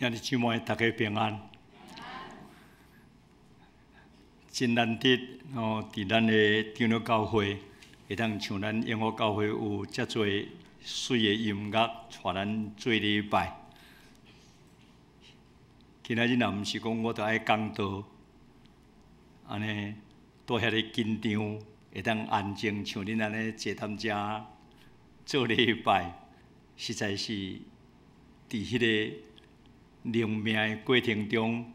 兄弟姊妹，大家平安。真难得伫咱的长老教会，会当像咱永和教会有遮多水的音乐，带咱做礼拜。今仔日若毋是讲我着爱讲道，安尼拄遐个紧张，会当安静像恁安尼坐踮遮做礼拜，实在是伫迄个灵命的过程中，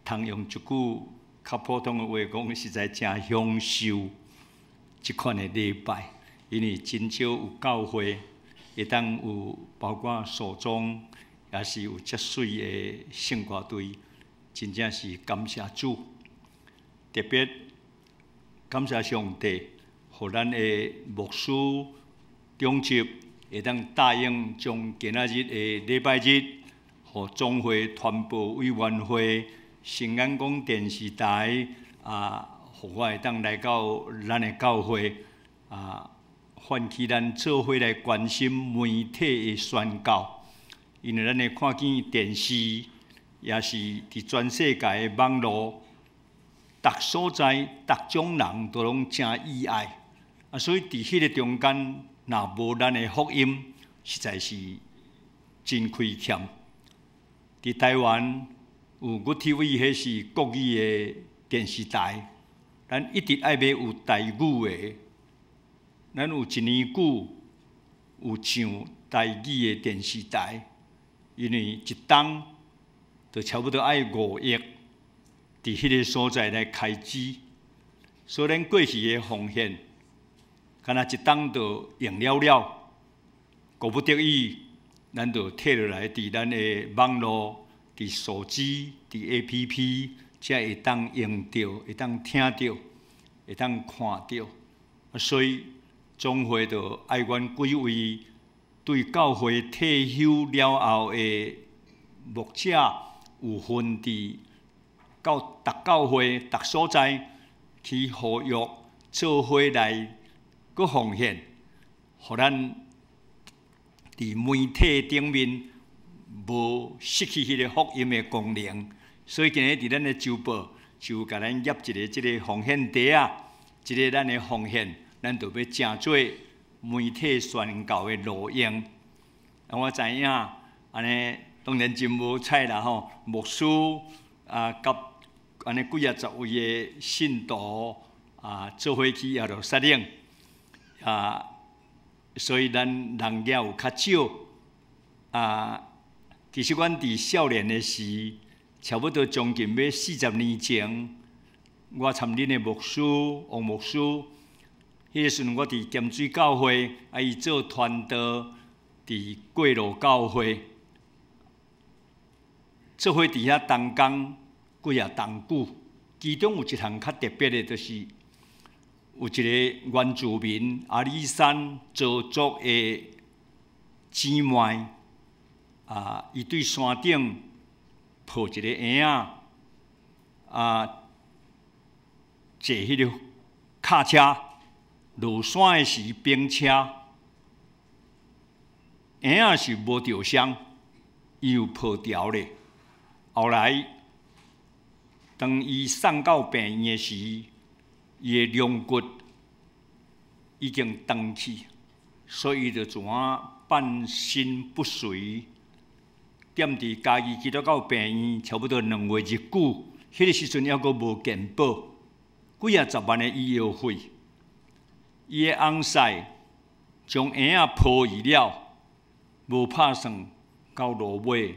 通用一句较普通的话讲，实在真享受即款的礼拜，因为真少有教会会当有包括所中，也是有遮水的圣歌队，真正是感谢主。特别感谢上帝，互咱的牧师长执会当答应将今仔日的礼拜日，互总会传播委员会、新眼光电视台互我会当来到咱的教会唤起咱做伙来关心媒体的宣教，因为咱会看见电视，也是伫全世界的网络，逐所在、逐种人都拢真意爱所以伫迄个中间，若无咱的福音，实在是真亏欠。伫台湾有UTV，迄是国语的电视台，咱一直爱要有台语的。咱有一年久有上台语的电视台，因为一档就差不多爱5亿，伫迄个所在来开支，所以咱过去的奉献，敢若一档就用了，过不得已，咱就摕落来伫咱的网络、伫手机、伫 APP， 才会当用到、会当听到、会当看到。所以总会就爱阮几位对教会退休了后的牧者，有份伫到逐教会、逐所在去呼吁做伙来搁奉献，互咱伫媒体顶面无失去迄个福音的功能。所以今日伫咱的周报就甲咱业一个即个奉献袋即个咱的奉献，咱就要正做媒体宣教的路用。我知影安尼当然真无彩啦牧师甲安尼几十位的信徒做伙去耶路撒冷所以咱人也有较少其实阮伫少年的时，差不多将近要40年前，我参恁的牧师王牧师，迄个时阵我伫咸水教会，伊做传道伫过路教会，做伙伫遐同工几冬久。其中有一项较特别的，就是有一个原住民阿里山族的姊妹伊对山顶抱一个婴坐迄个卡车落山的时冰车，婴是无着伤，伊有抱条咧。后来当伊送到病院的时，伊的龙骨已经断去，所以伊就怎半身不遂。踮伫嘉义基督教病院差不多2月日久，迄个时阵还阁无健保，几10万的医药费。伊的翁婿将婴抱去了，无拍算到路尾，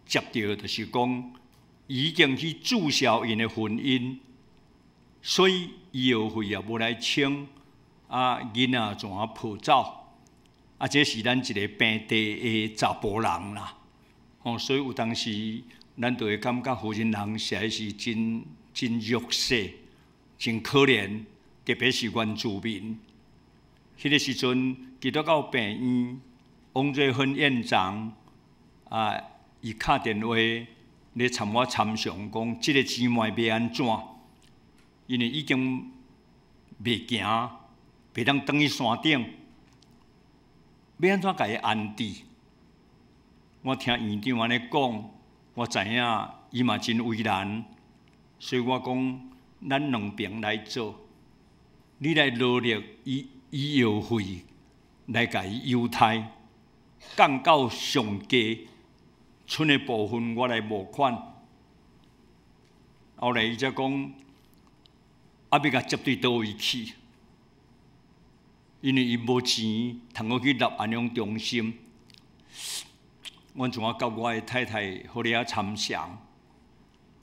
接到就是讲已经去注销因的婚姻，所以医药费也无来清，囡仔怎抱走？这是咱一个平地的查甫人啦，所以有当时咱就会感觉福人人实在是真弱势、真可怜，特别是原住民。迄个时阵，基督教病院王瑞芬院长伊敲电话来参我参详，讲即个姊妹要安怎？因为已经袂行，袂当登去山顶。要安怎甲伊安置？我听院长安尼讲，我知影伊嘛真为难，所以我讲咱两边来做，你来努力以医药费来甲伊优待，降到上低，剩的部分我来募款。后来伊才讲，要甲接对倒位去，因为伊无钱，通我去立安养中心。阮怎啊甲我的太太好咧参详，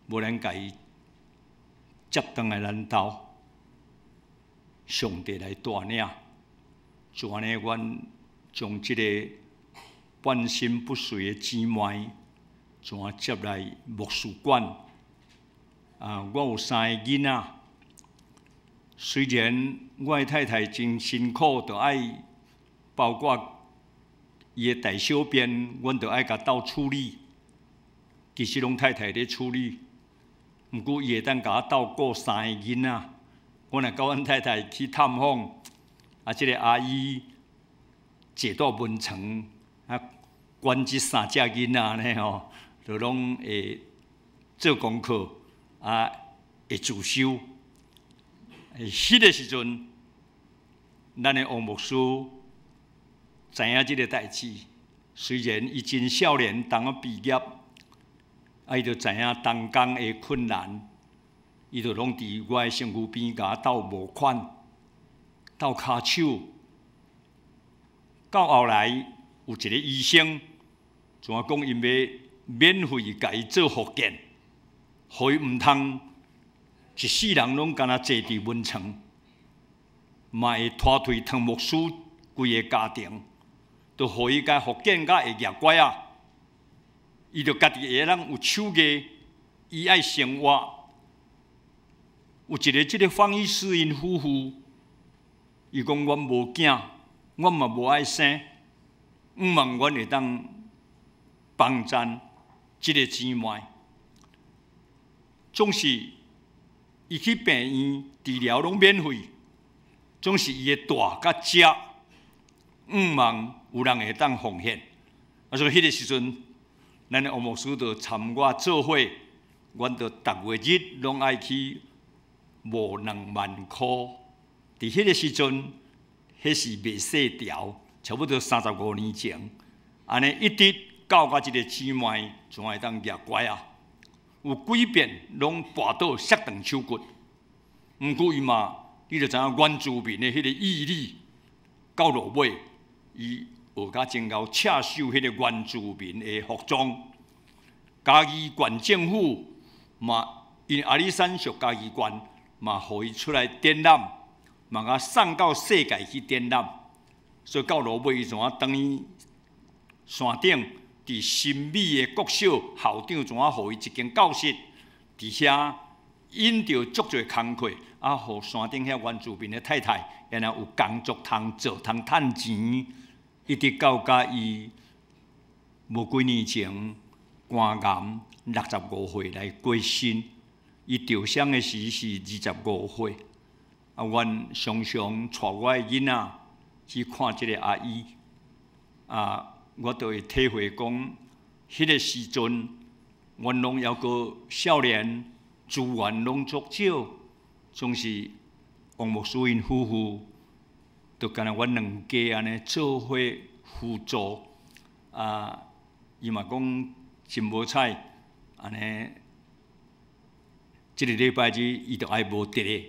无咱家己接返来咱兜，上帝来带领。就安尼，阮将即个半身不遂的姊妹，怎啊接来牧师馆。我有3个囡仔，虽然我的太太真辛苦，着爱包括伊的大小便，阮着爱甲斗处理。其实拢太太咧处理，毋过伊会当甲我斗顾3个囡仔。我若甲阮太太去探访，即个阿姨坐到文床，管即3只囡仔呢吼，就拢会做功课，会自修。迄个时阵，咱的王牧师知影即个代志，虽然伊真少年，当啊毕业，伊就知影当工的困难，伊就拢伫我的身躯边甲我斗募款、斗骹手。到后来有一个医生，怎啊讲，因要免费甲伊做复健，互伊毋通一世人拢敢若坐伫温床，嘛会拖累汤牧师规个家庭。就互伊甲复健甲会业拐啊，伊就家己会当有手艺，伊爱生活。有一个即个方医师因夫妇，伊讲阮无囝，阮嘛无爱生，毋望阮会当帮衬即个姊妹。总是伊去病院治疗拢免费，总是伊的大甲食，毋望有人会当奉献，所以迄个时阵，咱的王牧师就参我做伙，阮就逐月日拢爱去募2万箍。伫迄个时阵，迄是未细条，差不多35年前，安尼一直教甲即个姊妹怎会当业拐啊？有几遍拢跋倒摔断手骨，毋过伊嘛，你就知影原住民的迄个毅力，到落尾伊。学甲真够，赤手迄个原住民的服装，嘉义县政府嘛，因阿里山属嘉义县嘛，互伊出来展览，嘛甲送到世界去展览。所以到落尾，伊怎啊等于山顶伫新美的国小校长怎啊，互伊一间教室，伫遐引着足侪工课，互山顶遐原住民的太太，然后有工作通做，通趁钱。一直到伊无几年前肝癌65岁来过身，伊受伤的时是25岁。阮常常带我的囡仔去看即个阿姨，我就会体会讲，迄个时阵，阮拢犹个少年，资源拢足少，总是王牧师因夫妇。就干那阮两家安尼做伙辅助，伊嘛讲真无彩，安尼，即个礼拜日伊就爱无得咧，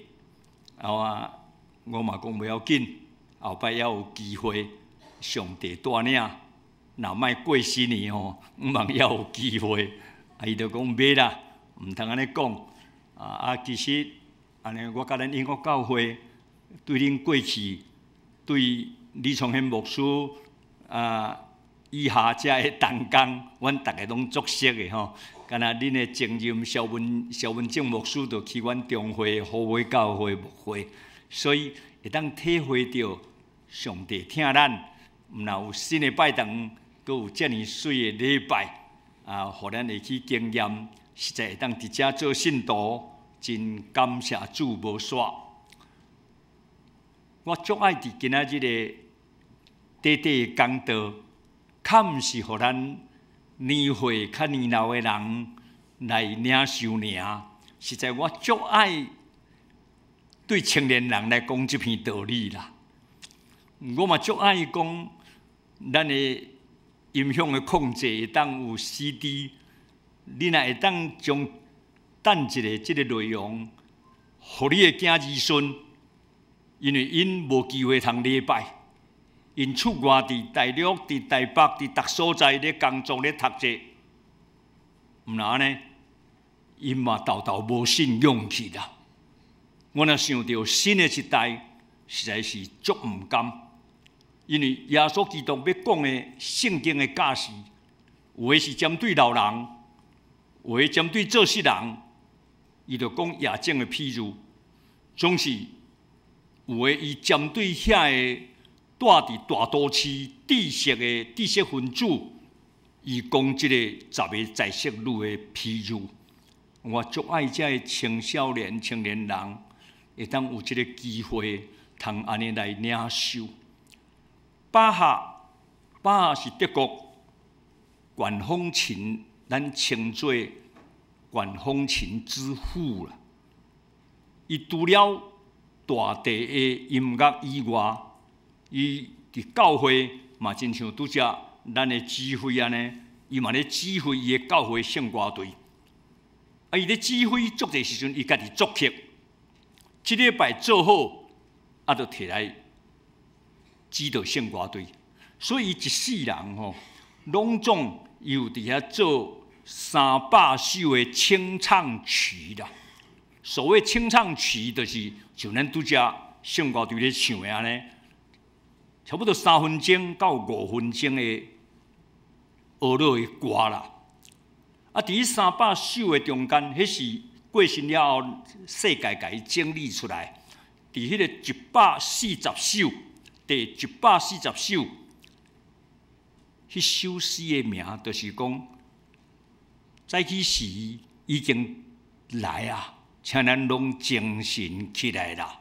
我嘛讲袂要紧，后摆还有机会，上帝带领，若莫过身去吼，毋望还有机会，伊就讲袂啦，毋通安尼讲，其实安尼我甲咱英国教会对恁过去。对李崇宪牧师以下遮的同工，阮大家拢足熟的吼。敢若恁的前任肖文正牧师就去阮中会好会教会牧会，所以会当体会到上帝听咱，若有新的拜堂，阁有遮尔水的礼拜，互咱会去经验，实在会当伫遮做信徒，真感谢主无煞。我足爱伫今仔日个短短的讲道，较毋是互咱年岁较年老的人来领受尔。实在我足爱对青年人来讲这篇道理啦。我嘛足爱讲，咱的音响的控制会当有 CD， 你若会当将等一个即个内容，互你的囝儿孙，因为因无机会通礼拜。因厝外伫大陆、伫台北、伫逐所在咧工作咧读册，毋然呢，因嘛豆豆无信勇气啦。我若想到新的一代，实在是足毋甘，因为耶稣基督要讲的圣经的教示，有的是针对老人，有的针对做事人，伊就讲亚正的譬如，总是有的伊针对遐个。住伫大都市知识分子，伊讲即个10个在色女的譬如，我足爱遮个青少年、青年人，会当有即个机会，通安尼来领受。巴哈是德国管风琴，咱称作管风琴之父啦。伊除了大地的音乐以外，伊伫教会嘛，真像拄则咱的指挥安尼，伊嘛咧指挥伊的教会圣歌队。伊咧指挥足侪时阵，伊家己作曲。即礼拜做好，就摕来指导圣歌队。所以伊一世人拢总有伫遐做300首的清唱曲啦。所谓清唱曲，就是像咱拄则圣歌队咧唱的安尼。差不多3分钟到5分钟的学落的歌啦。伫300首的中间，迄是过身了后，世界甲伊整理出来。伫迄个140首，第140首，迄首诗的名就是讲，早起时已经来啊，请咱拢精神起来啦。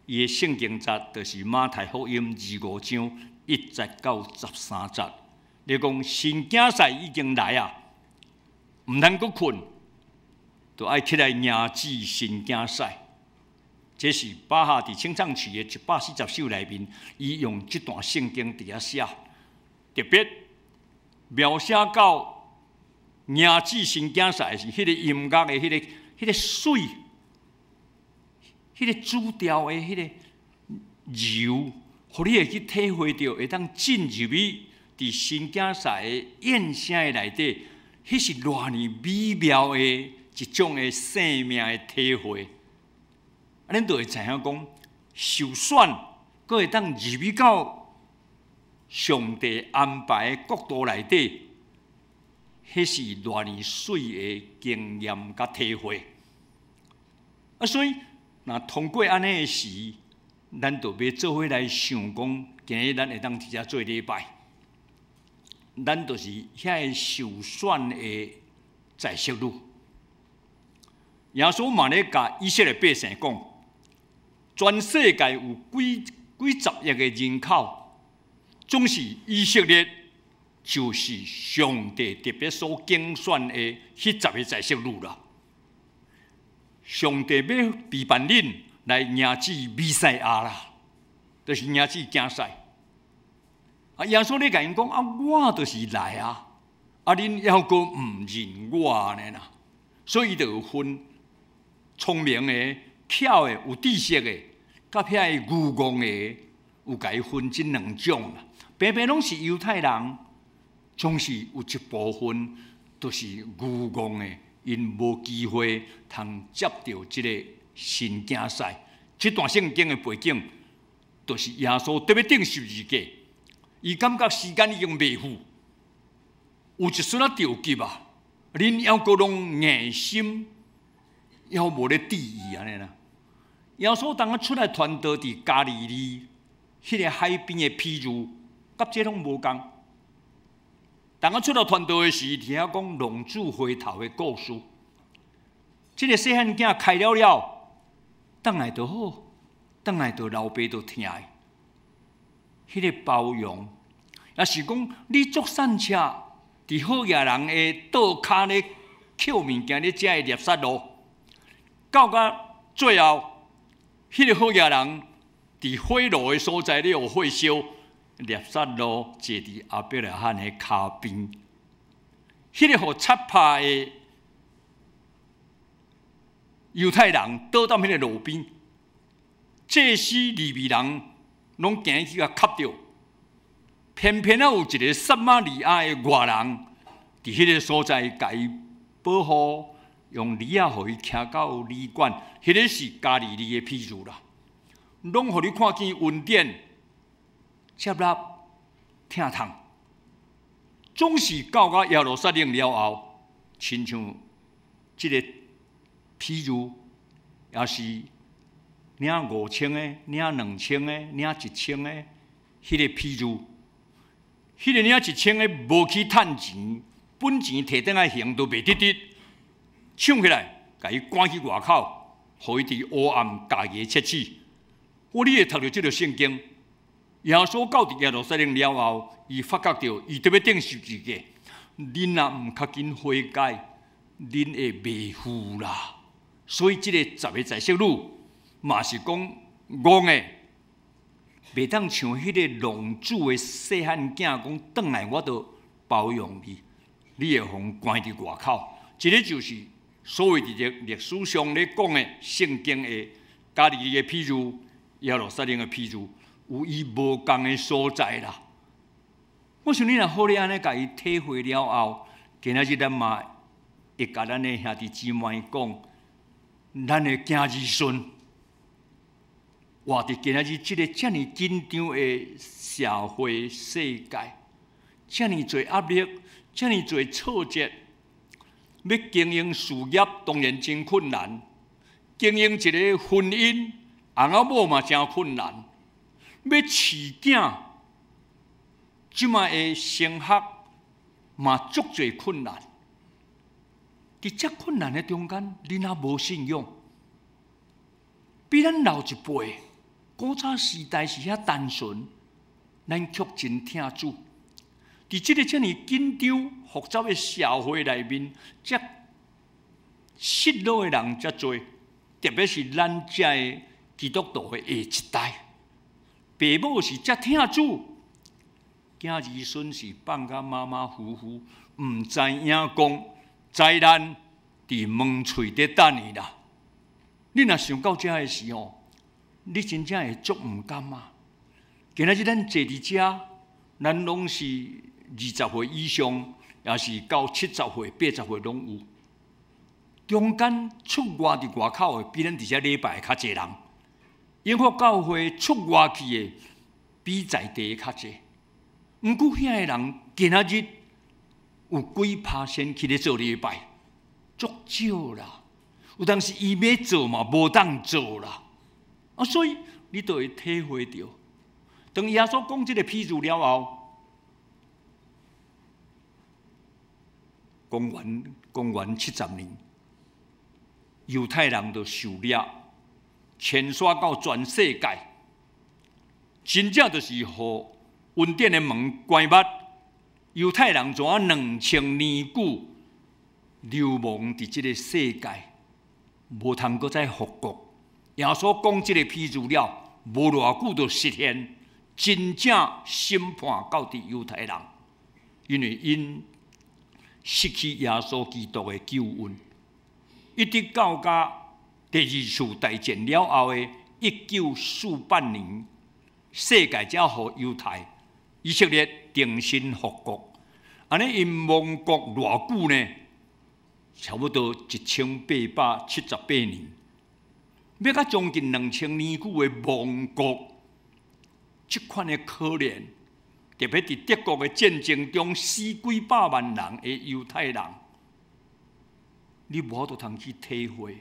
伊的圣经节就是马太福音25章1节到13节，你讲神竞赛已经来啊，毋通阁困，就爱起来迎接神竞赛。这是巴哈伫清唱曲的140首内面，伊用这段圣经伫遐写，特别描写到迎接神竞赛是迄个音乐的迄个水。迄个主调的迄个柔，互你会去体会到，会当进入去伫神竞赛的宴声的内底，迄是偌尼美妙的一种的生命的体会。咱就会知影讲，受选，阁会当入去到上帝安排的国度内底，迄是偌尼水的经验甲体会。所以。那通过安尼的时，咱就要做伙来想讲，今日咱会当伫遮做礼拜，咱就是遐个受选的在色女。耶稣嘛咧甲以色列百姓讲，全世界有几十亿个人口，总是以色列就是上帝特别所拣选的迄10个在色女啦。上帝要陪伴恁来迎接弥赛亚啦，就是迎接竞赛。耶稣咧甲因讲我就是来啊，恁还阁毋认我呢啦。所以就有分聪明的、巧的、有知识的，甲遐个愚戆的，有甲伊分这2种啦。平平拢是犹太人，总是有一部分都是愚戆的。因无机会通接到这个神竞赛，这段圣经的背景，就是耶稣特别顶十字架，伊感觉时间已经未赴，有一丝仔着急啊！恁还阁拢硬心，还无咧注意安尼啦。耶稣当出来传道伫加利利，迄个海边的譬如，甲这拢无共。当出来传道的时，伫遐讲浪子回头的故事。这个细汉囝开了，倒来就好，倒来就老爸就疼的。迄个包容，也是讲你做善车，伫好野人的倒骹咧捡物件咧食的猎杀路，到最后，迄个好野人伫火炉的所在咧有火烧，猎杀路坐伫阿伯拉罕的骹边，迄个互插拍的犹太人倒踮迄个路边，祭司利未人拢行去甲卡着，偏偏有一个撒玛利亚的外人伫迄个所在甲伊保护，用驴仔互伊骑到旅馆，迄个是加利利的譬如啦，拢互你看见恩典、接纳、疼痛，总是到耶路撒冷了后，亲像即个譬如，也是领5000的、领2000的、领1000的，迄个譬如，迄个领1000的无去趁钱，本钱摕倒来还都袂得得，抢起来，甲伊赶去外口，互伊伫黑暗家己切齿。我你会读到即个圣经，耶稣到伫耶路撒冷了后，伊发觉到伊特别顶十字架，恁若毋较紧悔改，恁会迷糊啦。所以，即个10个在色女嘛是讲戆的，袂当像迄个浪子的细汉囝讲，转来我就包容你，你会互关伫外口。这个就是所谓伫历史上咧讲的圣经的加利利的譬如、耶路撒冷的譬如，有伊无共的所在啦。我想你若好咧安尼甲伊体会了后，今仔日咱嘛会甲咱的兄弟姊妹讲。咱的囝儿孙，活伫今仔日即个遮尔紧张的社会世界，遮尔侪压力，遮尔侪挫折，要经营事业当然真困难，经营一个婚姻，翁仔某嘛真困难，要饲囝，即卖的升学嘛足侪困难。伫遮困难的中间，你若无信仰，比咱老一辈古早时代是遐单纯，咱却真疼主。伫即个遮尔紧张复杂的社会内面，遮失落的人遮多，特别是咱遮的基督徒的下一代，爸母是遮疼主，囝儿孙是放甲马马虎虎，毋知影讲。灾难伫门喙底等伊啦！你若想到遮个时候，你真正会足毋甘啊！今仔日咱坐伫遮，咱拢是20岁以上，也是到70岁、80岁拢有。中间出外伫外口的，比咱伫遮礼拜较侪人；永福教会出外去的，比在地较侪。毋过遐个人今仔日。有几%去咧做礼拜，足少啦。有当时伊要做嘛，无当做啦。所以你就会体会到，当耶稣讲这个譬如了后，公元70年，犹太人就受掠，迁徙到全世界，真正就是互恩典的门关密。犹太人怎2000年久流亡伫即个世界，无通阁再复国。耶稣讲即个譬如了，无偌久就实现，真正审判到伫犹太人，因为因失去耶稣基督的救恩，一直到第二次大战了后的1948年，世界才互犹太。以色列重新复国，安尼因亡国偌久呢？差不多1878年，要到将近2000年久的亡国，这款的可怜，特别伫德国的战争中死几百万人的犹太人，你无法度通去体会，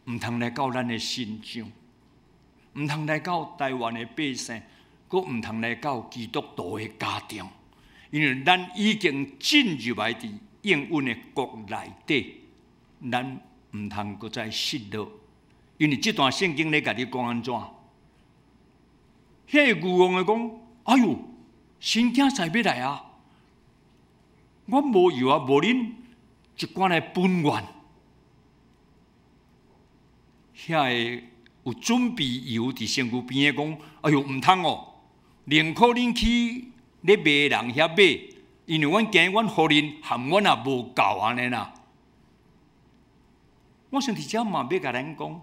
毋通来到咱的心上，毋通来到台湾的百姓。佫毋通来到基督徒的家庭，因为咱已经进入来伫应允的国内底，咱毋通佫再失落。因为这段圣经咧，甲你讲安怎？迄个愚王的讲：“哎呦，神囝才要来啊！我无油啊，无恁一罐的本源，遐个有准备油伫身躯边的讲，哎哟，毋通哦，宁可恁去咧卖人遐买，因为阮惊阮互恁含阮也无够安尼啦。我想伫遮嘛要甲咱讲，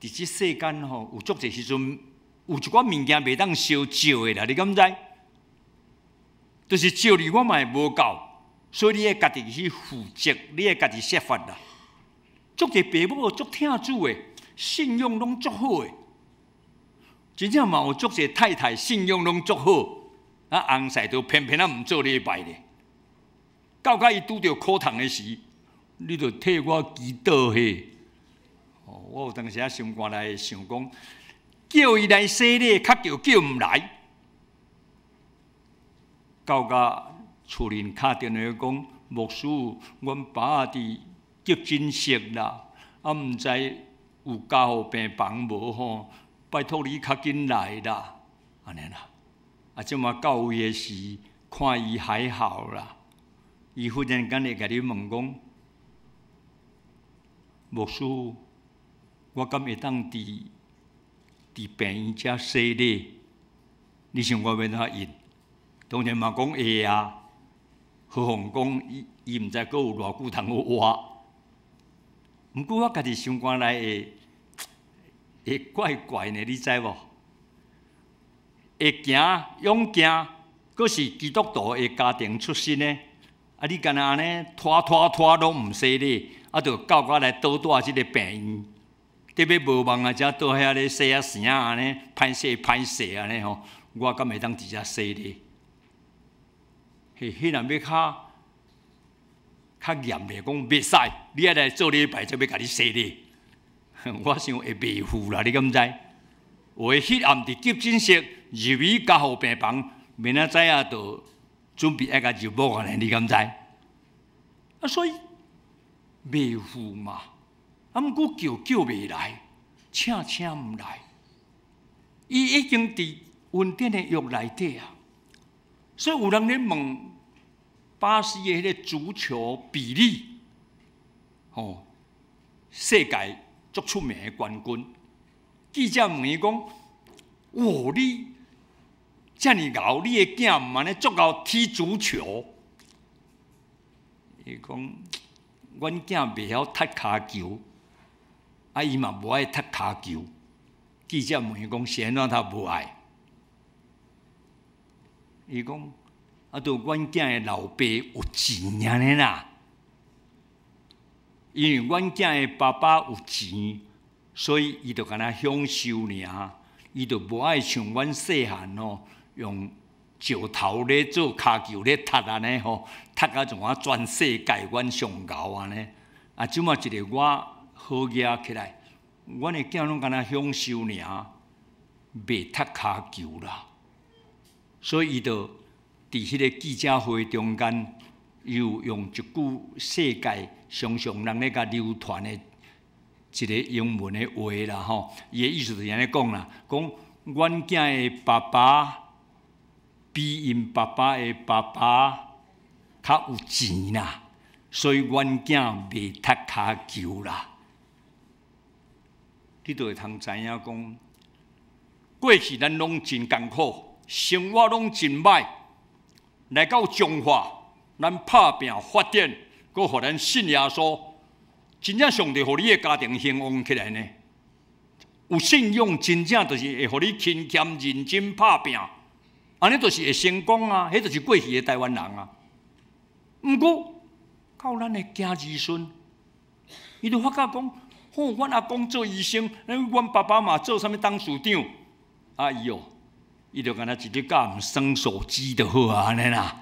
伫即世间吼，有足侪时阵，有一寡物件袂当烧少的啦，你敢毋知？就是少你我嘛会无够，所以你会家己去负责，你会家己设法啦。足侪爸母足听主的，信用拢足好的，真正嘛有足侪太太信用拢足好，翁婿都偏偏毋做礼拜咧。到伊拄着苦痛的时，你着替我祈祷嘿。我有当时心肝内想讲，叫伊来洗礼，较叫毋来。到甲厝人敲电话讲，牧师，阮爸伫急诊室啦，毋知有加护病房无吼？拜托你较紧来啦，安尼啦。即马到位的时，看伊还好啦。伊忽然间会甲你问讲，牧师，我敢会当伫病院遮洗礼？你想我要哪应？当然嘛讲会啊，何况讲伊毋知阁有偌久通好活。毋过我家己心肝内会怪怪呢，你知无？会行勇行，阁是基督徒的家庭出身呢？你干那安尼拖拢毋洗礼，就到我来倒带即个病院，特别无望啊，才倒遐咧洗绳安尼，歹势安尼吼，我敢会当直接洗礼？迄人要较严厉讲袂使，你爱来做礼拜，才要甲你洗礼。我想会袂赴啦，你敢知？有诶，迄暗伫急诊室入去加护病房，明仔载啊，就准备爱甲入屋安尼，你敢知？所以袂赴嘛。毋过叫袂来，请毋来。伊已经伫恩典的约内底啊。所以有人咧问巴西的迄个足球比利，世界足出名的冠军。记者问伊讲：“你遮尔敖，你的囝毋安尼足敖踢足球？”伊讲：“阮囝袂晓踢骹球，伊嘛无爱踢骹球。”记者问伊讲：“是安怎他无爱？”伊讲：“就阮囝的老爸有钱安尼啦，因为阮囝的爸爸有钱，所以伊就敢若享受尔，伊就无爱像阮细汉用石头咧做骹球咧踢安尼吼，踢啊像我全世界阮上敖安尼。即马一个我好野起来，阮的囝拢敢若享受尔，袂踢骹球啦。”所以伊就伫迄个记者会中间，又用一句世界常常人咧甲流传的一个英文的话啦吼，伊的意思就是安尼讲啦，讲阮囝的爸爸比因爸爸的爸爸较有钱啦，所以阮囝袂踢骹球啦。你就会通知影讲，过去咱拢真艰苦。生活拢真歹，来到中华，咱拍拼发展，搁互咱信耶稣，真正上帝互你的家庭兴旺起来呢。有信用，真正就是会互你勤俭认真拍拼，安尼就是会成功啊！迄就是过去的台湾人啊。毋过到咱的囝儿孙，伊就发觉讲，阮阿公做医生，阮爸爸嘛做啥物董事长，伊伊就敢若一日甲毋算手机就好啊，安尼啦，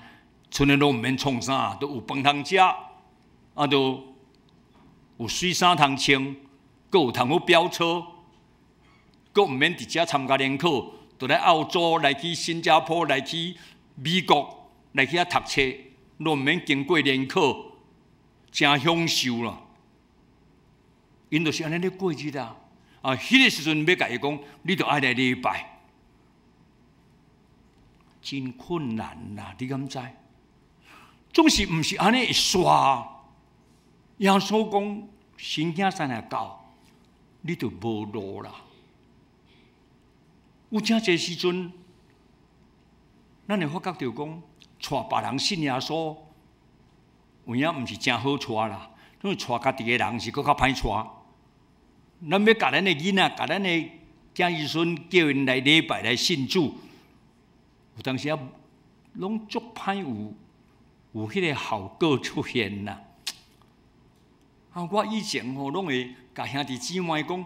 剩诶拢毋免创啥，都有饭通食，都有水衫通穿，阁有通好飙车，阁毋免伫遮参加联考，就来澳洲、来去新加坡、来去美国、来去遐读册，拢毋免经过联考，真享受啦。因就是安尼咧过日啊，迄个时阵要甲伊讲，你着爱来礼拜。真困难啦，你敢知？总是毋是安尼会煞。耶稣讲：神囝山下到，你就无路啦。有真侪时阵，咱会发觉到讲，带别人信耶稣，有影毋是真好带啦。因为带家己的人是搁较歹带。咱要甲咱的囡仔、甲咱的囝儿孙叫因来礼拜、来信主，有当时啊，拢足歹有迄个效果出现啦。啊，我以前拢会甲兄弟姊妹讲，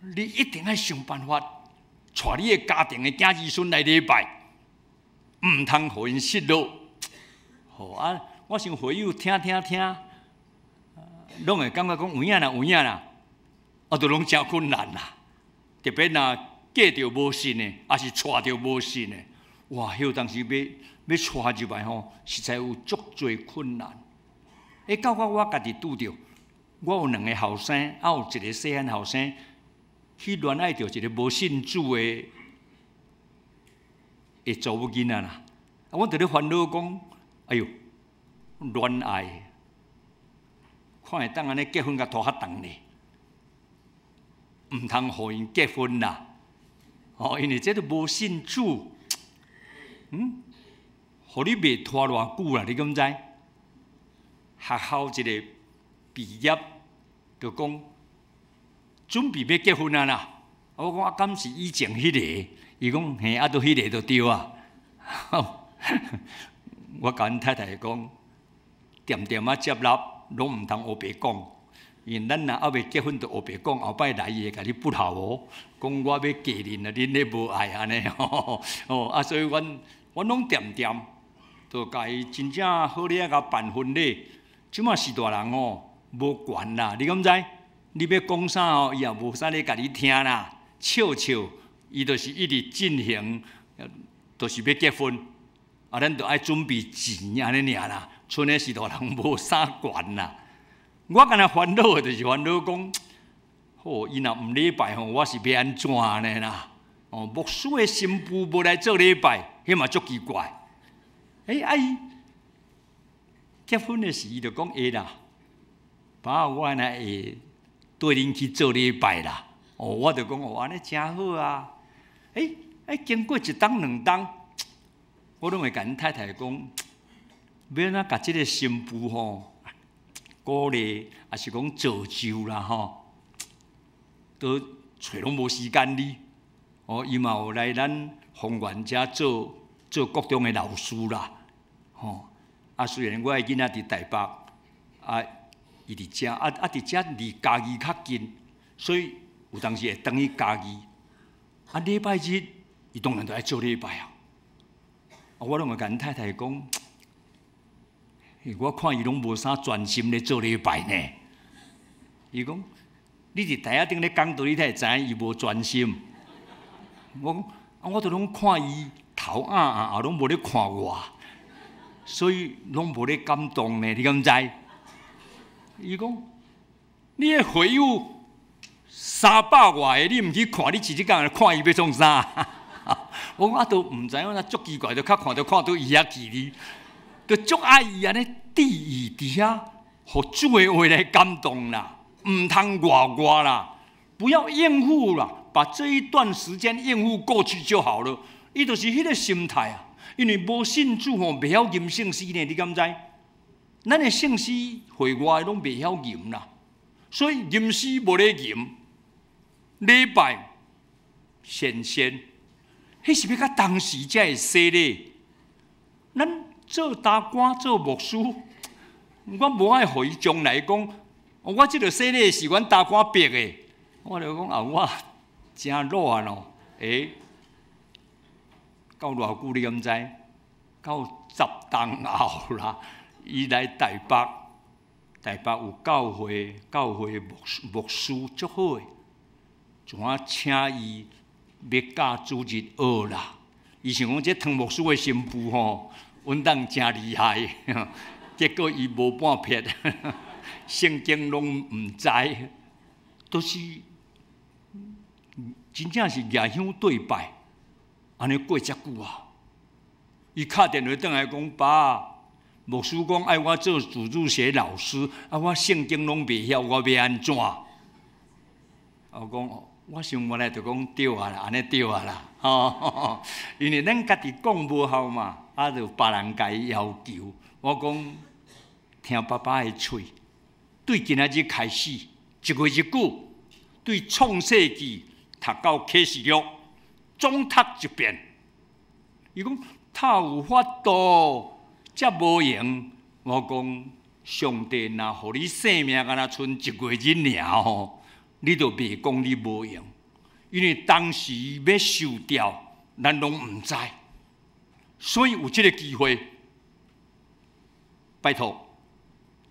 你一定要想办法带你的家庭的囝儿孙来礼拜，毋通互因失落。啊，我想会友听，拢会感觉讲有影啦，啊，都拢真困难啦。特别若嫁着无信的，还是带着无信的，哇！迄当时要带入来吼，实在有足侪困难。到我家己拄着。我有2个后生，有一个细汉后生，去恋爱着一个无信主的查某囡仔啦。我伫咧烦恼讲，哎哟，恋爱，看会当安尼结婚甲拖较长咧，毋通互因结婚啦。因为这都无信主，互你袂拖偌久啦？你敢知？学校一个。毕业就讲准备要结婚啊啦！我讲敢是以前迄个？伊讲嘿，都迄个就对啊。我甲阮太太讲，点接纳，拢毋通黑白讲，因为咱若还未结婚就黑白讲，后摆来伊会甲你不好哦。讲我要嫁恁啊，恁咧无爱安尼所以阮拢点，就甲伊真正好咧甲办婚礼。即马是大人无权啦，你敢知？你要讲啥伊也无啥咧甲你听啦。笑，伊就是一直进行，就是要结婚，咱就爱准备钱安尼尔啦。剩诶是大人无啥权啦。我敢若烦恼诶，就是烦恼讲，伊若毋礼拜我是要安怎呢啦？牧师诶新妇无来做礼拜，迄嘛足奇怪。伊结婚诶时，伊就讲会啦。爸，我安尼会带恁去做礼拜啦。我就讲安尼真好啊。经过1冬2冬，我拢会甲恁太太讲，要安怎甲即个新妇鼓励，也是讲造就啦都找拢无时间哩。伊嘛有来咱丰原遮做各种的老师啦。虽然我的囡仔伫台北，伊伫遮，伫遮离家己较近，所以有当时会等于家己。礼拜日，伊当然就爱做礼拜啊。我拢会甲阮太太讲，我看伊拢无啥专心咧做礼拜呢。伊讲，你伫台仔顶咧讲道，你才会知影伊无专心。我讲，我都拢看伊头后拢无咧看我，所以拢无咧感动呢。你敢知？伊讲，你的会友300外个，你毋去看，你一日干看伊要创啥？我讲都毋知影，足奇怪，就看到伊遐去哩，就足爱伊安尼伫伊伫遐，互主的话来感动啦，毋通外啦，不要应付啦，把这一段时间应付过去就好了。伊就是迄个心态啊，因为无信主袂晓吟圣诗呢，你敢知？咱的圣诗会外拢袂晓吟啦，所以吟诗无咧吟，礼拜显现，迄是要甲当时才会洗礼。咱做大官做牧师，我无爱互伊将来讲，我即个洗礼是阮大官逼的，我就讲我真乱哦，到偌久你敢知？到10冬后啦。伊来台北有教会牧师足好诶，怎啊请伊要教主日学啦？伊想讲这汤牧师诶新妇稳当真厉害，结果伊无半撇，圣经拢毋知，都是真正是夜香对拜，安尼过遮久啊！伊敲电话转来讲，爸。牧师讲爱我做自主学老师，我圣经拢袂晓，我要安怎？我讲，我想原来就讲对啊啦，安尼对啊啦，吼，因为咱家己讲无效嘛，就别人家要求。我讲，听爸爸的嘴，对今仔日开始，一月一句，对创世纪读到启示录，总读一遍。伊讲，他有法度。则无用，我讲上帝若互你性命，敢若剩一月日尔吼，你就袂讲你无用，因为当时要收掉，咱拢毋知，所以有即个机会，拜托，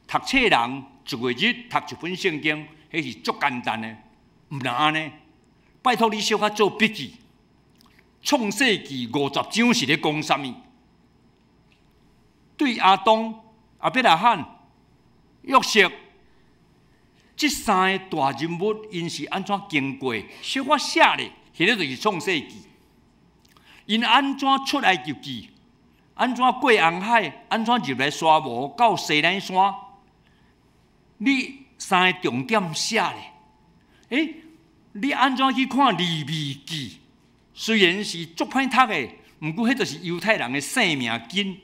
读册人一月日读一本圣经，迄是足简单的，毋能安尼。拜托你小可做笔记，创世纪50章是咧讲啥物？对亚当、亚伯拉罕、约瑟，这三个大人物，因是安怎经过？小可写咧，迄个就是创世纪。因安怎出埃及记？安怎过红海？安怎入来沙漠到西奈山？你三个重点写咧。你安怎去看利未记？虽然是足歹读的，毋过迄就是犹太人的生命经。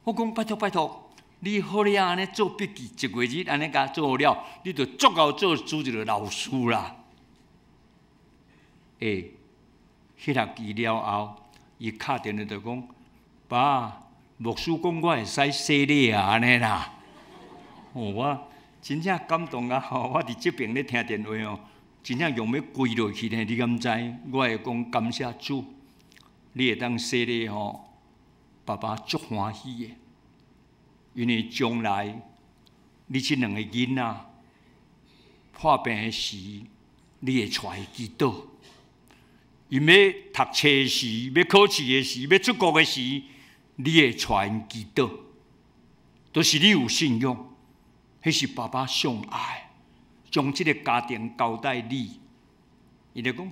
我讲拜托，你好咧安尼做笔记，一月日安尼甲做了，你就足够做一个老师啦。迄个记了后，伊敲电话就讲：爸，牧师讲我会使洗礼啊安尼啦。我真正感动啊！我伫即边咧听电话哦，真正用要跪落去呢。你敢知？我会讲感谢主，你会当洗礼吼。爸爸足欢喜的，因为将来你这两个囡仔破病的时，你会带伊祈祷；因要读册时、要考试的时、要出国的时，你会带因祈祷。都是你有信仰，迄是爸爸上爱，将这个家庭交代你。伊就讲：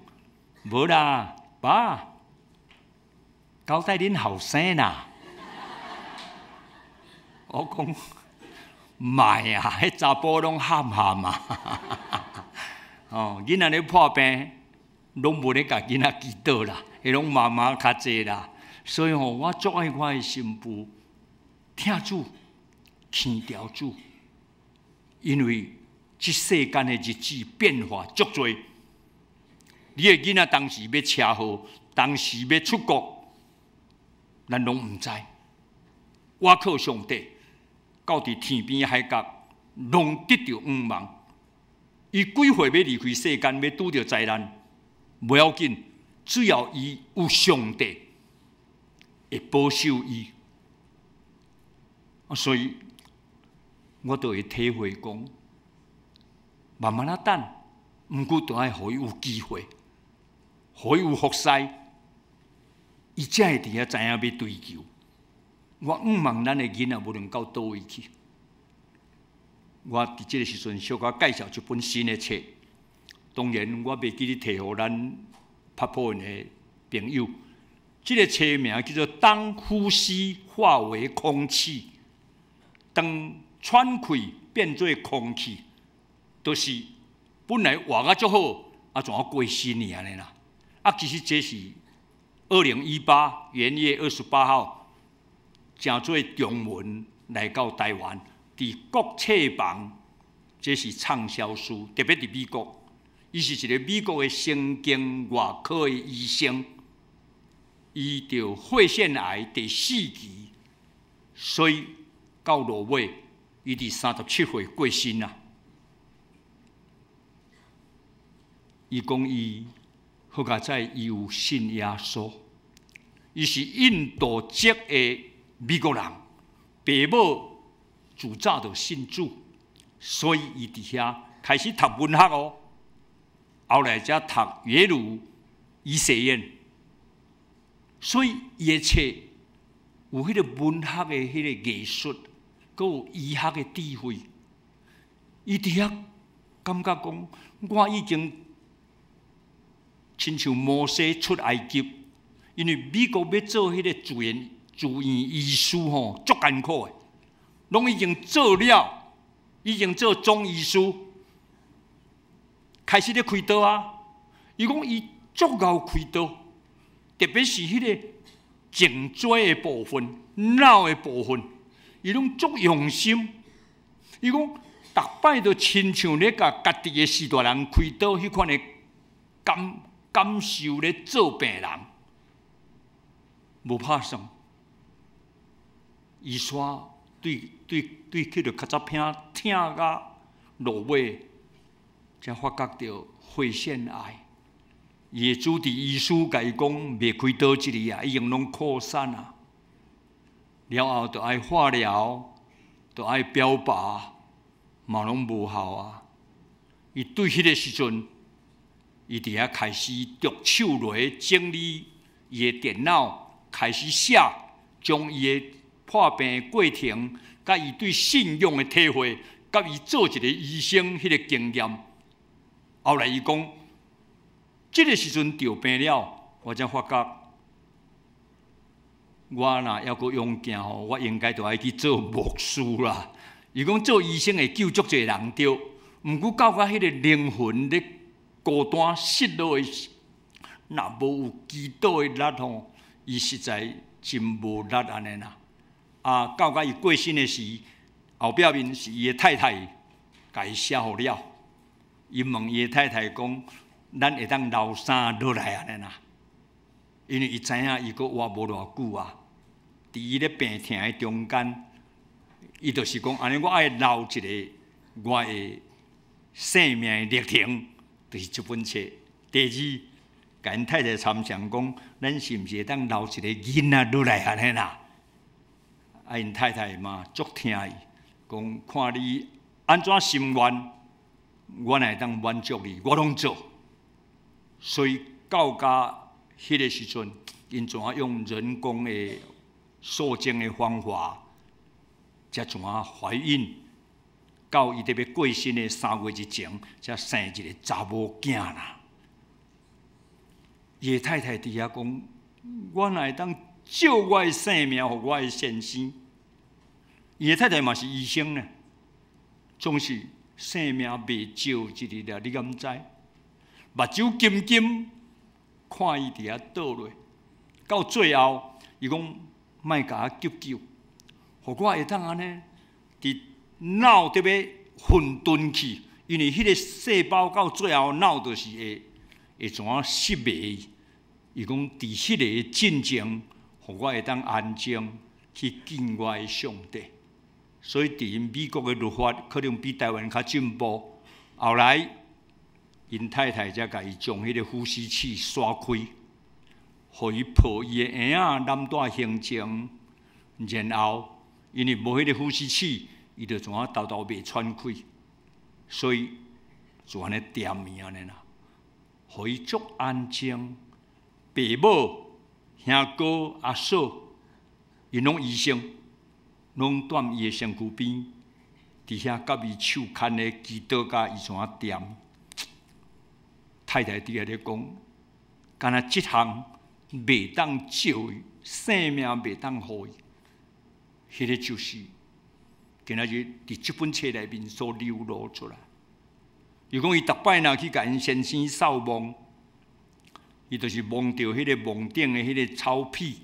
无啦，爸。交代恁后生啦，我讲唔係啊，迄查甫拢喊啊。囡仔咧破病，拢无咧甲囡仔祈禱啦，迄拢妈妈較濟啦。所以我足愛我的新婦，聽主，聽條主，因為這世間的日子變化足多。你的囡仔當時要車禍，當時要出國。咱拢毋知，我靠上帝，到伫天邊海角，拢得到願望。伊幾歲要離開世間，要拄着災難，唔要緊，只要伊有上帝會保守伊。所以，我就會體會講，慢慢啊等，毋過都愛互伊有機會，互伊有福勢。伊才會伫遐知影要追求。我毋望咱的囡仔無論到倒位去。我伫即個時陣小可介紹一本新的冊，當然我袂記你提互咱拍破的朋友。即個冊名叫做《當呼吸化為空氣》，當喘氣變做空氣，就是本來活啊足好，怎啊過身去安尼啦？其實這是。2018元月28號，正做中文來到台灣，佇國冊房，這是暢銷書，特別佇美國，伊是一個美國的神經外科的醫生，伊着肺腺癌第4期，所以到落尾，伊佇37歲過身啦。伊講伊。好佳在伊有信耶穌，伊是印度籍的美國人，爸母自早就信主，所以伊伫遐開始讀文學哦，後來才讀耶魯醫學院，所以伊的冊有迄個文學的迄個藝術，佮有醫學的智慧，伊伫遐感覺講，我已經。親像摩西出埃及，因為美國要做迄個住院醫師吼，足艱苦的。拢已经做了，已经做中医师，开始咧开刀啊。伊讲伊足够开刀，特别是迄个颈椎的部分、脑的部分，伊拢足用心。伊讲，逐摆都亲像咧甲家己的四大人开刀，迄款的感受咧做病人，无拍算。医生对迄个较早片疼甲落尾，才发觉到肺腺癌。伊的主治医师甲伊讲，袂开刀一日啊，已经拢扩散啊。了后就爱化疗，就爱标靶，嘛拢无效啊。伊对迄个时阵，伊伫遐开始着手落整理伊的电脑，开始写，将伊的破病的过程，甲伊对信仰的体会，甲伊做一个医生迄个经验。后来伊讲，这个时阵着病了，我才发觉，我若要阁勇行吼，我应该就爱去做牧师啦。伊讲做医生会救足侪人着，毋过到迄个灵魂咧孤单失落的时，若无有祈祷的力吼，伊实在真无力安尼啦。啊，到伊过身的时，后壁面是伊的太太甲伊写好了。伊问伊的太太讲：“咱会当留啥落来安尼啦？”因为伊知影伊阁活无偌久啊。伫伊咧病痛的中间，伊就是讲安尼，我爱留一个我的生命的历程，就是这本册。第二，甲因太太参详讲，咱是毋是会当留一个囡仔落来安尼啦？啊，因太太嘛足听伊，讲看你安怎心愿，我会当满足你，我拢做。所以到家迄个时阵，因怎用人工的受精的方法，才怎怀孕？到伊特要过身的3月之前，才生一个查某囝啦。伊太太伫遐讲，我哪会当借我的性命，互我的先生？伊太太嘛是医生呢，总是性命袂少一日了，你敢知？目睭金金，看伊伫遐倒落，到最后，伊讲莫甲我救救，互我会当安尼，伫脑特要混沌去，因为迄个细胞到最后脑就是会怎失迷。伊讲伫迄个进程，互我会当安静去敬我的上帝。所以，伫因美国的律法可能比台湾较进步。后来，因太太才甲伊将迄个呼吸器刷开，互伊抱伊的婴仔南大行程。然后，因为无迄个呼吸器，伊就怎豆豆袂喘气，所以就安尼点伊安尼啦，互伊足安静。爸母、兄哥、阿嫂，因拢医生。拢踮伊的身躯边，伫遐甲伊手牵咧祈祷，甲伊怎点？太太伫遐咧讲，敢若即项袂当借伊，生命袂当互伊，迄个就是今仔日伫即本册内面所流露出来。伊讲伊逐摆若去甲因先生扫梦，伊就是梦到迄个梦顶的迄个草皮，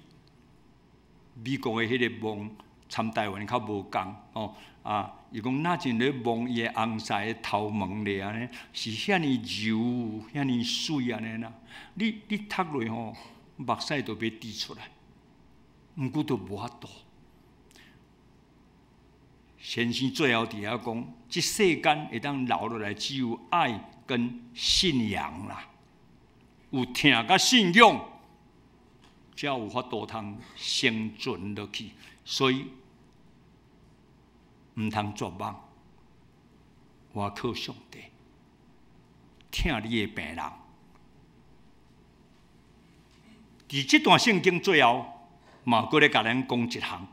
美国的迄个梦。参台湾较无共哦啊！伊讲那阵咧望伊个红色的头毛咧安尼，是遐尼柔、遐尼水安尼啦。你读落吼，目屎都要滴出来，毋过都无法度。先生最后伫遐讲，即世间会当留落来，只有爱跟信仰啦。有听甲信仰，才有法度通生存落去。所以。毋通绝望，我靠上帝，听你的病人。伫这段圣经最后，嘛搁咧甲咱讲一项，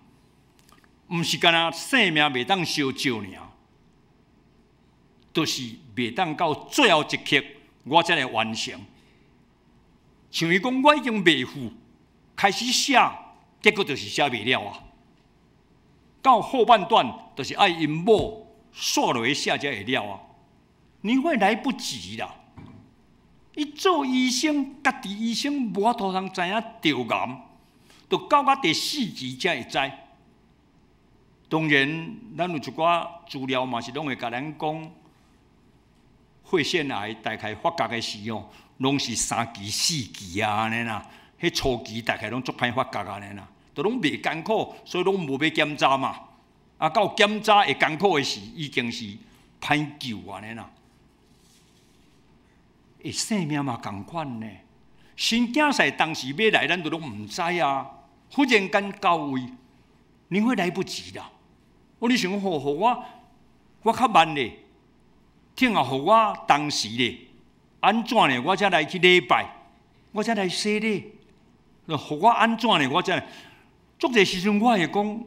毋是干那生命袂当烧照尔，就是袂当到最后一刻，我才来完成。像伊讲，我已经袂赴，开始写，结果就是写袂了啊。到后半段，就是爱因某煞落去下才会了啊！你会来不及啦！伊做医生，家己医生无法度通知影着癌，就到第4期才会知。当然，咱有一寡资料嘛是拢会甲咱讲，肺腺癌大概发觉的时候，拢是3期、4期啊安尼啦。迄初期大概拢足歹发觉安尼啦，都拢袂艰苦，所以拢无要检查嘛。啊，到检查会艰苦的时，已经是歹救安尼啦。性命嘛共款呢。新竞赛当时要来，咱都拢毋知啊。忽然间到位，你会来不及啦。你想好我较慢咧，听啊，互我当时咧，安怎咧？我才来去礼拜，我才来洗礼。互我安怎咧？我才足侪时阵，我会讲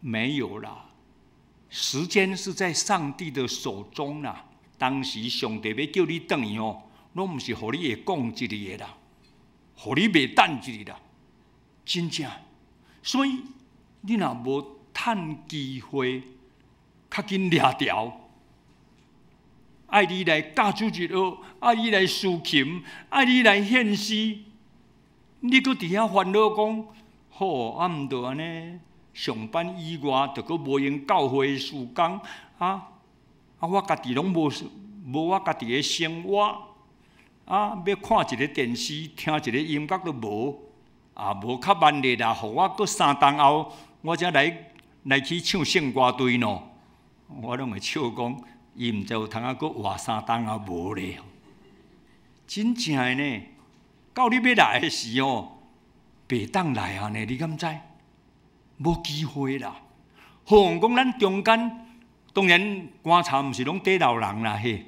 没有啦。时间是在上帝的手中啦。当时上帝要叫你转去哦，拢毋是互你会讲一日的啦，互你袂等一日啦，真正。所以你若无趁机会，较紧抓条，爱你来教主日学，爱你来抒琴，爱你来献诗。你搁伫遐烦恼讲，好啊，毋着安尼上班以外，着搁无用教会事工啊！我家己拢无我家己的生活啊！要看一个电视，听一个音乐都无啊！无较慢咧啦，互我搁3顿后，我才来去唱圣歌队喏。我拢会笑讲，伊毋知有通搁活3顿啊无咧。真正的呢。到你要来的时候，袂当来啊！呢，你敢知？无机会啦。何况讲咱中间，当然观察毋是拢底老人啦嘿。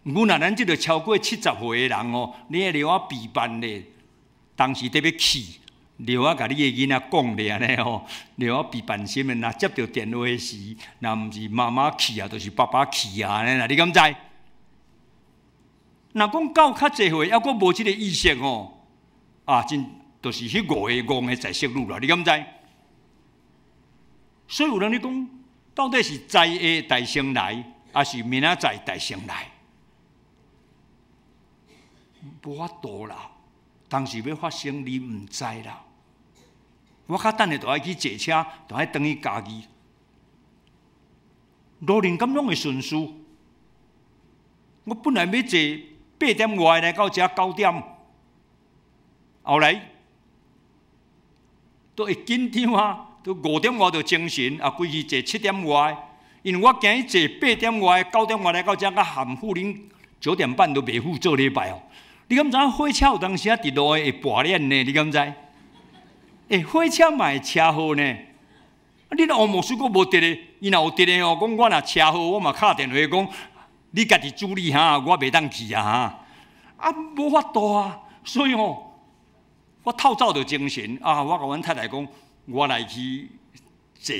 毋过若咱即个超过70岁的人哦，你还留啊备办咧，当时特别气，留啊甲你的囡仔讲咧安尼吼，留啊备办什么？若接到电话时，若毋是妈妈气啊，就是爸爸气啊安尼啦，你敢知？若讲到较济岁，还阁无即个意识吼，啊，真就是迄5个戇的在息路啦，你敢知？所以有人咧讲，到底是知下大先来，还是明仔载大先来？无法度啦，当时要发生你毋知啦。我较等下就爱去坐车，就爱转去家己。路人咁拢会顺序。我本来要坐8点外来到遮9点，后来都会紧张啊，都5点外就精神啊，规去坐7点外，因为我今日坐8点外、9点外来到遮，甲含富恁9点半都袂赴做礼拜哦。你敢知影火车有当时啊伫路会跋链呢？你敢知？火车嘛会车祸呢？你若乌牧师佫无得咧，伊若有得咧哦，讲我若车祸，我嘛敲电话讲，你家己处理哈，我袂当去啊哈。啊，无法度啊，所以哦，我透早就精神啊，我甲阮太太讲，我来去坐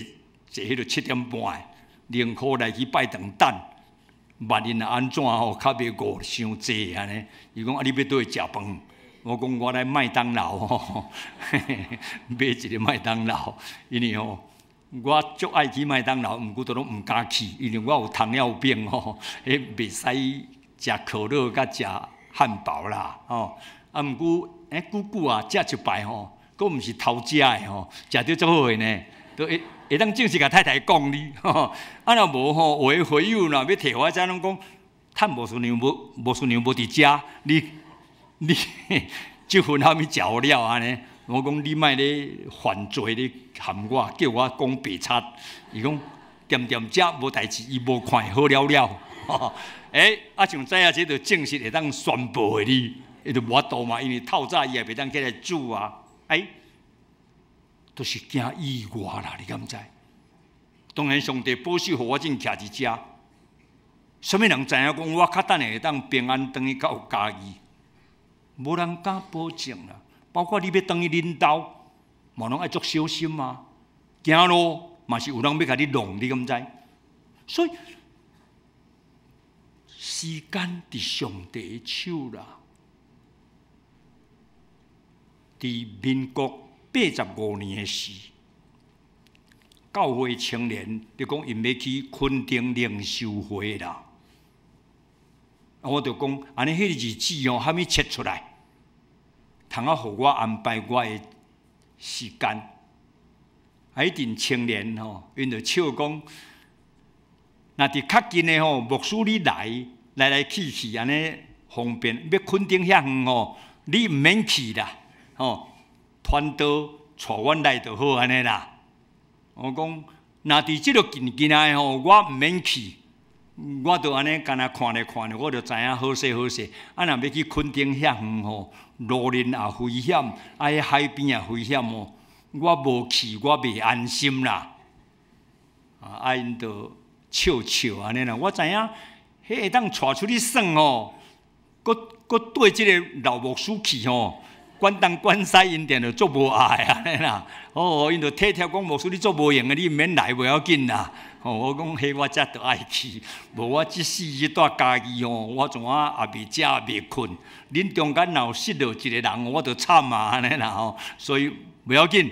迄个7点半，0箍来去拜堂等。万一若安怎吼，较袂饿伤济安尼。伊讲啊，你要倒去食饭？我讲我来麦当劳吼，买一个麦当劳，因为吼我足爱去麦当劳，毋过都拢毋敢去，因为我有糖尿病吼，迄袂使食可乐甲食汉堡啦吼。啊，毋过久久啊食一摆吼，佫毋是偷食的吼，食着足好个呢，都会当正式甲太太讲你吼。啊，若无吼，有个会友若要摕我遮，拢讲趁无顺娘无伫遮，你即份还没食好了安尼。我讲你莫咧犯罪咧含我，叫我讲白贼。伊讲点点食无代志，伊无看好了了。啊像知影这就正式会当宣布的你，伊就无法度嘛，因为透早伊也袂当起来煮啊。都是惊意外啦，你敢知？当然上帝保守，互我真徛伫遮。什么人知影讲我较等下会当平安转去到家己？无人敢保证啦。包括你要转去恁兜，嘛拢爱足小心啊。行路嘛是有人要甲你弄，你敢知？所以时间伫上帝手啦。伫民国85年的时，教会青年，你讲因要去垦丁领受会啦。我就讲，安尼迄个日子哦，还没切出来，通啊，互我安排我的时间。一定青年吼，因就笑讲，若伫较近的吼，牧师你来去安尼方便。要垦丁遐远吼，你毋免去啦，吼，团队带阮来就好安尼啦。我讲，若伫即个近的吼，我毋免去。我就安尼，干那看咧，我就知影好势。啊，若要去垦丁遐远吼，路人也危险，啊，迄海边也危险哦。我无去，我袂安心啦。啊，因就笑安尼啦。我知影，迄会当带出去耍吼，搁对即个老牧师去吼，管东管西，因定就足无爱安尼啦。哦，因就体贴讲牧师，你做无用的，你毋免来，袂要紧啦。哦，我讲迄我才着爱去，无我即世日带家己吼，我怎啊也未食也未困。恁中间若有失落一个人，我着惨啊安尼啦吼。所以袂要紧。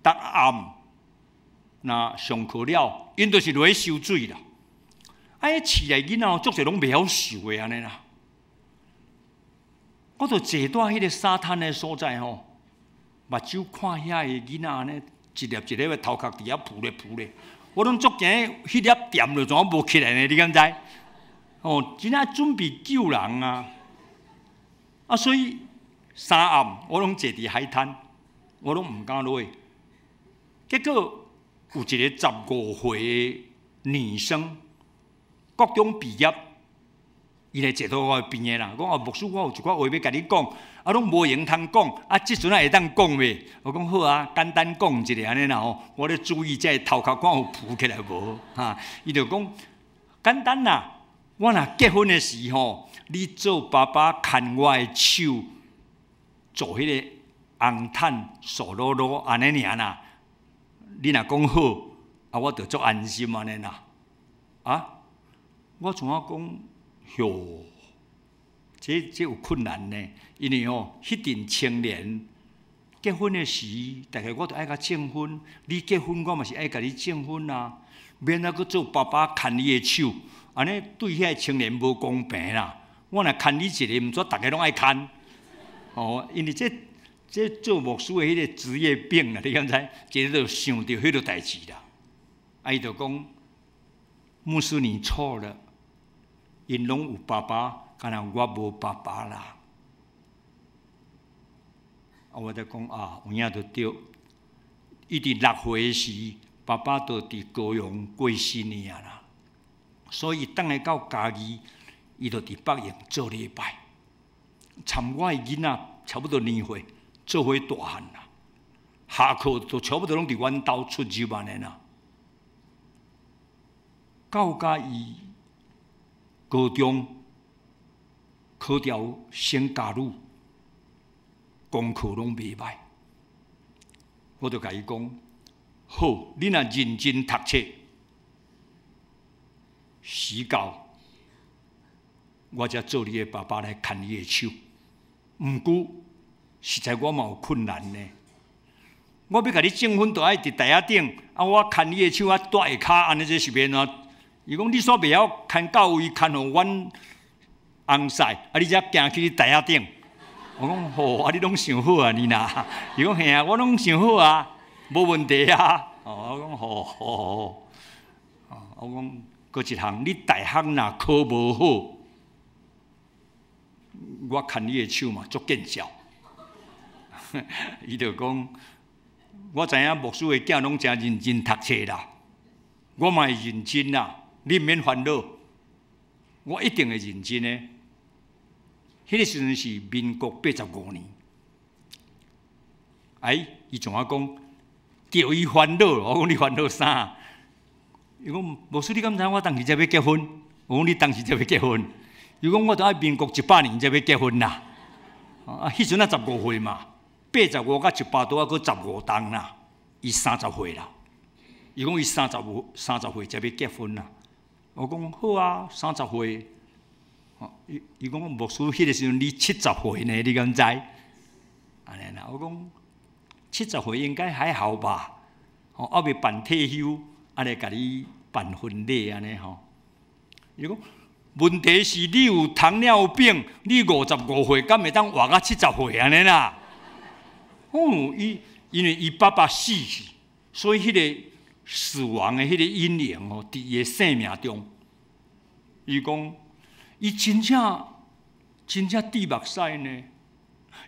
逐暗若上课了，因就是落去收水啦。啊，迄市内囡仔足侪拢袂晓受的安尼啦。我着坐蹛迄个沙滩的所在吼，目睭看遐个囡仔安尼。一粒个头壳伫遐扑咧，我拢足惊迄粒点就怎啊无起来呢？你敢知？哦，真正准备救人啊！啊，所以三暗我拢坐伫海滩，我拢毋敢落去。结果有一个15岁的女生，高中毕业，伊来坐到我边个啦，讲啊，牧师，我有一寡话要甲你讲。啊，拢无闲通讲，啊，即阵啊会当讲袂？我讲好啊，简单讲一下安尼啦吼。我咧注意这头壳看有浮起来无？哈，伊就讲简单啦。我若结婚的时候，你做爸爸牵我的手，做迄个红毯傻啰啰安尼尔啦。你若讲好，啊，我着足安心安尼啦。啊，我怎啊讲哟？这有困难呢，因为吼，迄阵青年结婚的时，大概我都爱甲证婚。你结婚，我嘛是爱甲你证婚啊。免啊，搁做爸爸牵你的手，安尼对遐青年无公平啦。我若牵你一个，毋做大家拢爱牵。哦，因为这做牧师的迄个职业病啦，你敢知？一日就想到迄个代志啦。啊，伊就讲，牧师你错了，因拢有爸爸。敢若我无爸爸啦，啊！我就讲啊，有影就对。伊伫6岁时，爸爸就伫高雄过身了啦，所以等下到家己，伊就伫北营做礼拜。参我的囡仔差不多年岁，做伙大汉啦，下课就差不多拢伫阮兜出入安尼啦。到甲伊高中。考调先加入，功课拢袂歹，我就甲伊讲：好，你若认真读册，时到，我才做你的爸爸来牵你的手。毋过，实在我嘛有困难呢。我要甲你证婚，就爱伫台仔顶，啊，我牵你的手啊，蹛下骹，安尼这是免啊？伊讲你煞袂晓牵到位，牵互阮。红晒，啊！你才行去台仔顶。我讲好，啊！你拢想好啊，你呐？伊讲嘿啊，我拢想好啊，无问题啊。哦，我讲好。我讲搁一项，你大学若考无好，我牵你的手嘛，足见效。伊就讲，我知影牧师的囝拢真认真读册啦，我嘛会认真啦，你毋免烦恼。我一定会认真的。迄个时阵是民国85年，伊怎啊讲？叫伊烦恼，我讲你烦恼啥？伊讲牧师，你敢知我当时才要结婚？我讲你当时才要结婚？伊讲我都爱民国100年才要结婚啦。啊，迄阵啊15岁嘛，85甲18拄啊，搁15冬啦，伊30岁啦。伊讲伊30岁才要结婚啦。我讲好啊，30岁。伊讲牧师，迄个时阵你70岁呢，你敢知？安尼啦，我讲70岁应该还好吧？哦，还未办退休，安尼甲你办婚礼安尼吼。伊讲，问题是你有糖尿病，你55岁，敢会当活到70岁安尼啦？哦，因为伊爸爸死去，所以迄个死亡的迄个阴影哦，伫伊的生命中，伊讲，伊真正滴目屎呢。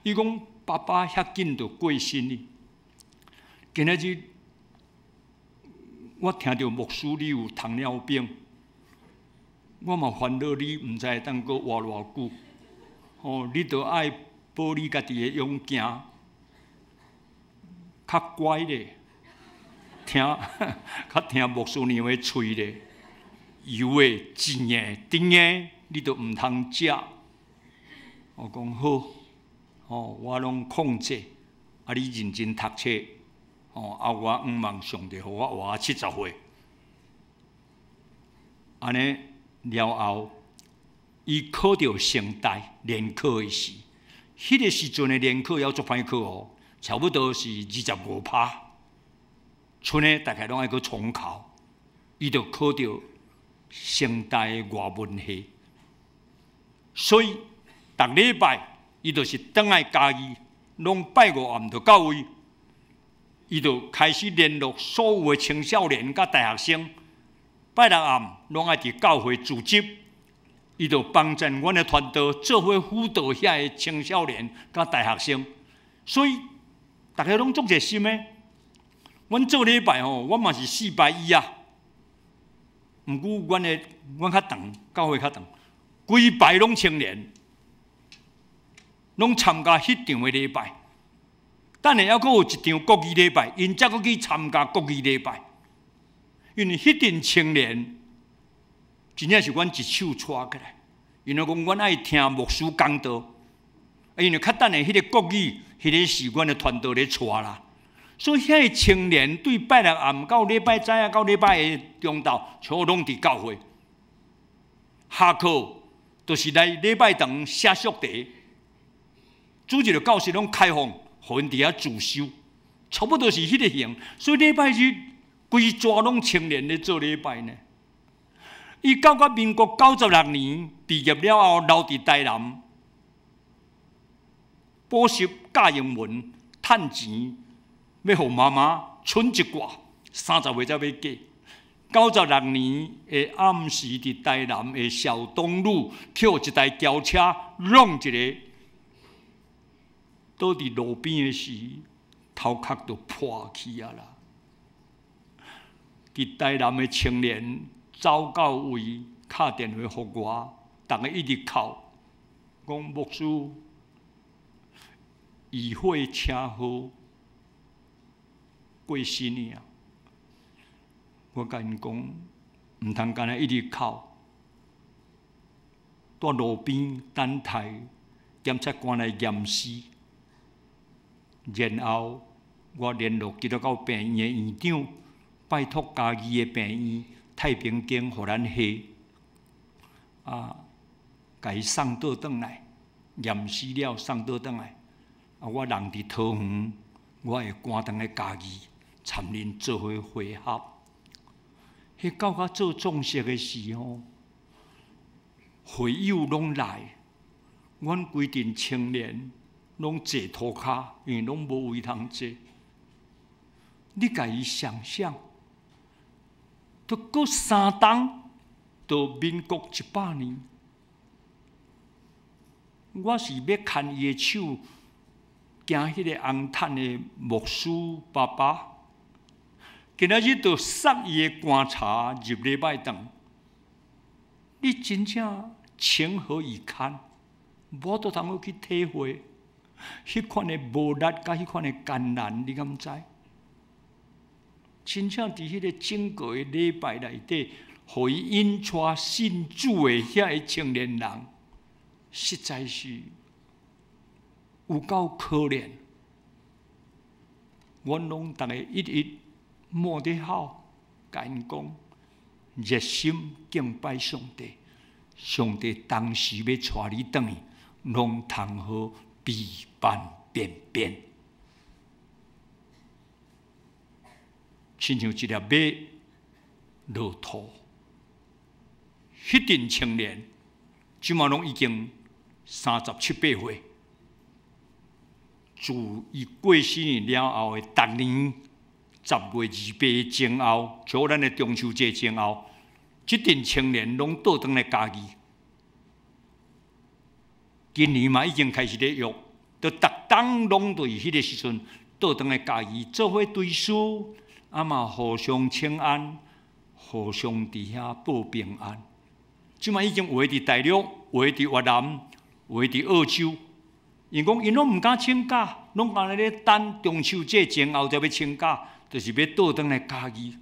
伊讲，爸爸遐紧就过身哩。今仔日我听到牧师你有糖尿病，我嘛烦恼你毋知当阁活偌久。哦，你着爱保你家己的勇劲，较乖咧，较听牧师娘的喙咧，油的、甜的、甜的，你着毋通食。我讲好，哦，我拢控制，啊，你认真读册，哦，啊，我毋望上帝，互我活到70岁。安尼了后，伊考到成大联考的时，迄个时阵的联考要做歹考哦，差不多是25%，剩的大概拢爱去重考，伊就考到成大的外文系，所以逐礼拜伊就是倒来家己，拢拜五暗就到位，伊就开始联络所有的青少年甲大学生。拜六暗拢爱伫教会组织，伊就帮助阮的团队做伙辅导遐个青少年甲大学生，所以大家拢足热心的。阮做礼拜吼，阮嘛是4拜1啊，毋过阮较长，教会较长，规拜拢青年，拢参加迄场的礼拜。等下还佫有一场国语礼拜，因才佫去参加国语礼拜。因为迄阵青年真正是阮一手带起来，因为讲阮爱听牧师讲道，因为较等的迄个国语，迄个是阮的团队咧带啦。所以遐个青年对拜六暗到礼拜早啊，到礼拜下中昼，全部拢伫教会。下课就是来礼拜堂写宿题，主日的教室拢开放，互因伫遐自修，差不多是迄个型。所以礼拜日。规抓拢青年咧做礼拜呢。伊到民国96年毕业了后，留伫台南补习教英文，趁钱要互妈妈存一寡，30岁才要嫁。96年的暗时，伫台南的小东路捡一台轿车，弄一个，倒伫路边的时，头壳就破去啊啦！伫台南的青年走到位，敲电话互我，逐个一直哭，讲牧师议会车祸过身了。我甲因讲，毋通干那一直哭，在路边等待检察官来验尸，然后我联络基督教病院的院长。拜托家己的病院太平间，互咱下甲伊送倒转来，验尸了送倒转来。我人伫桃园，我会赶当个家己参恁做伙会合。迄到甲做葬式的时候，会友拢来，阮规阵青年拢坐涂骹，因为拢无位通坐。你家己想象。都过3冬，到民国100年，我是要牵伊的手，行迄个红毯的牧师爸爸，今仔日就塞伊的棺材入礼拜堂。你真正情何以堪？我都通去体会迄款的无力，甲迄款的艰难，你敢知？真正伫迄个整个的礼拜内底，互伊引出信主的遐个青年人，实在是有够可怜。阮拢逐个一摸得好，甲因讲，热心敬拜上帝，上帝当时要带你转去，拢通好比般便便。亲像一粒马落土。迄阵青年，即马拢已经37、8岁。自伊过世年了后的逐年10月28前后，像咱的中秋节前后，即阵青年拢倒转来家己。今年嘛已经开始咧约，就逐冬拢对迄个时阵倒转来家己做伙对书，嘛互相请安，互相伫遐报平安。即马已经有诶伫大陆，有诶伫越南，有诶伫澳洲。因讲因拢毋敢请假，拢安尼咧等中秋节前后才要请假，就是要倒转来家己。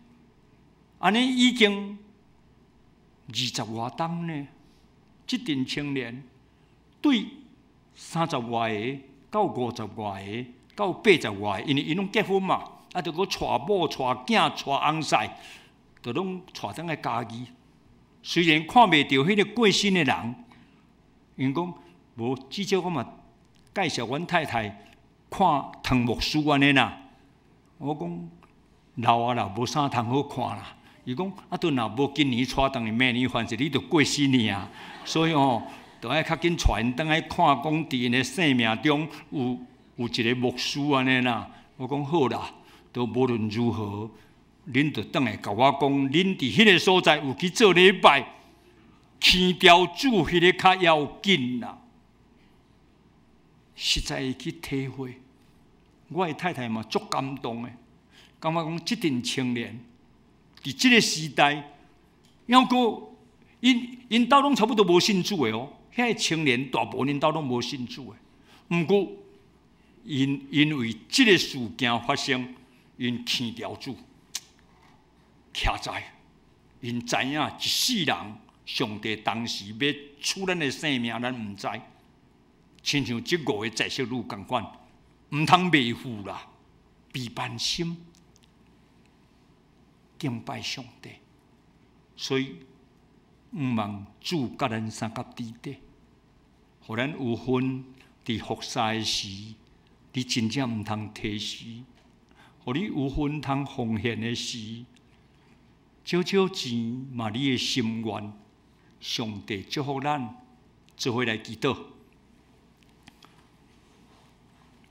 安尼已经20外冬呢，即阵青年对30外个到50外个到80外个，因为因拢结婚嘛，着搁娶某、娶囝、娶翁婿，着拢娶转来家己。虽然看袂到迄个过身的人，因讲无至少我嘛介绍阮太太看唐牧师安尼啦。我讲老啊啦，无啥通好看啦。伊讲都若无今年娶，当然明年反正你着过身呢啊。所以着爱较紧带因倒来看，讲伫因的生命中有一个牧师安尼啦。我讲好啦，都无论如何。恁就倒来甲我讲，恁伫迄个所在有去做礼拜，祈祷主迄个较要紧啦。实在会去体会，我的太太嘛足感动的，感觉讲即阵青年伫即个时代，要个因兜拢差不多无信主的哦，遐个青年大部分因兜拢无信主的，毋过因为即个事件发生，因祈祷主。徛在，因知影一世人，上帝当时要取咱的性命，咱毋知。亲像即5个在色女共款，毋通昧负啦，必办心，敬拜上帝。所以毋望主甲咱三甲伫底，互咱有份伫服侍的时，你真正毋通提示；互你有份通奉献的时。少少钱嘛，你的心愿，上帝祝福咱，做伙来祈祷。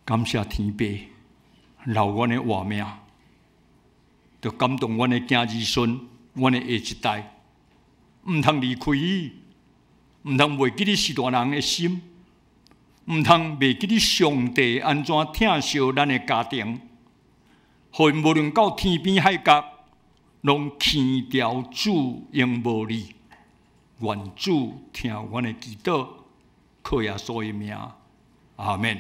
感谢天父，留阮的活命，就感动阮的囝儿孙，阮的下一代，毋通离开伊，毋通袂记你是大人的心，毋通袂记你上帝安怎疼惜咱的家庭，互因无论到天边海角。拢祈祷主应无你，愿主听阮的祈祷，靠耶稣的名，阿门。